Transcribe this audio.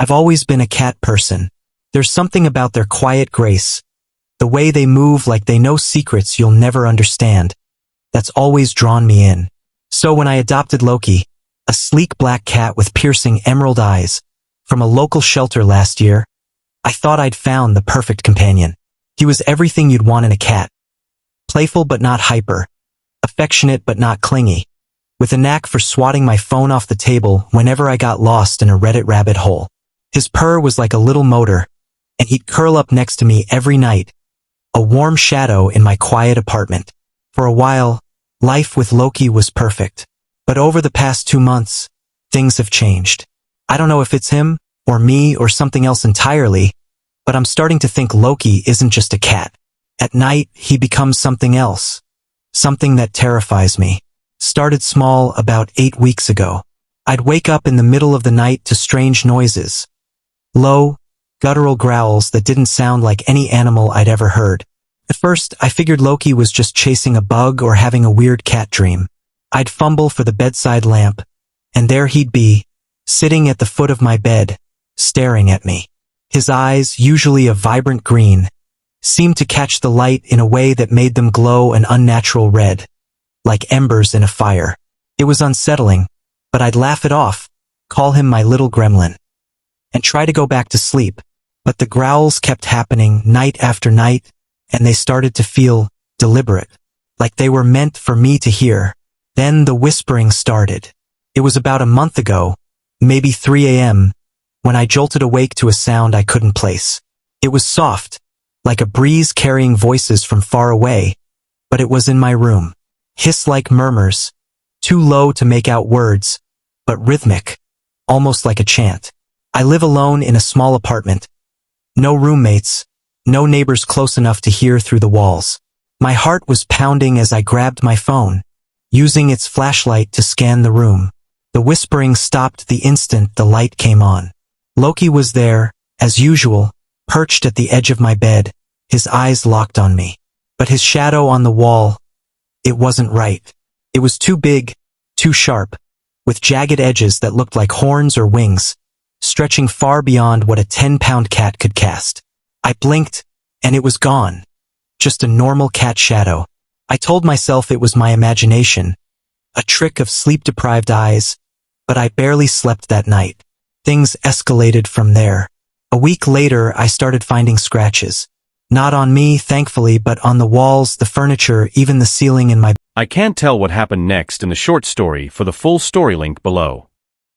I've always been a cat person. There's something about their quiet grace, the way they move like they know secrets you'll never understand, that's always drawn me in. So when I adopted Loki, a sleek black cat with piercing emerald eyes, from a local shelter last year, I thought I'd found the perfect companion. He was everything you'd want in a cat. Playful but not hyper, affectionate but not clingy, with a knack for swatting my phone off the table whenever I got lost in a Reddit rabbit hole. His purr was like a little motor, and he'd curl up next to me every night, a warm shadow in my quiet apartment. For a while, life with Loki was perfect. But over the past 2 months, things have changed. I don't know if it's him, or me, or something else entirely, but I'm starting to think Loki isn't just a cat. At night, he becomes something else. Something that terrifies me. Started small about 8 weeks ago. I'd wake up in the middle of the night to strange noises. Low, guttural growls that didn't sound like any animal I'd ever heard. At first, I figured Loki was just chasing a bug or having a weird cat dream. I'd fumble for the bedside lamp, and there he'd be, sitting at the foot of my bed, staring at me. His eyes, usually a vibrant green, seemed to catch the light in a way that made them glow an unnatural red, like embers in a fire. It was unsettling, but I'd laugh it off, call him my little gremlin, and try to go back to sleep. But the growls kept happening night after night, and they started to feel deliberate, like they were meant for me to hear. Then the whispering started. It was about a month ago, maybe 3 a.m., when I jolted awake to a sound I couldn't place. It was soft, like a breeze carrying voices from far away, but it was in my room. Hiss-like murmurs, too low to make out words, but rhythmic, almost like a chant. I live alone in a small apartment. No roommates, no neighbors close enough to hear through the walls. My heart was pounding as I grabbed my phone, using its flashlight to scan the room. The whispering stopped the instant the light came on. Loki was there, as usual, perched at the edge of my bed, his eyes locked on me. But his shadow on the wall, it wasn't right. It was too big, too sharp, with jagged edges that looked like horns or wings, stretching far beyond what a 10-pound cat could cast. I blinked, and it was gone. Just a normal cat shadow. I told myself it was my imagination, a trick of sleep-deprived eyes, but I barely slept that night. Things escalated from there. A week later, I started finding scratches. Not on me, thankfully, but on the walls, the furniture, even the ceiling in my... I can't tell what happened next in the short story. For the full story, link below.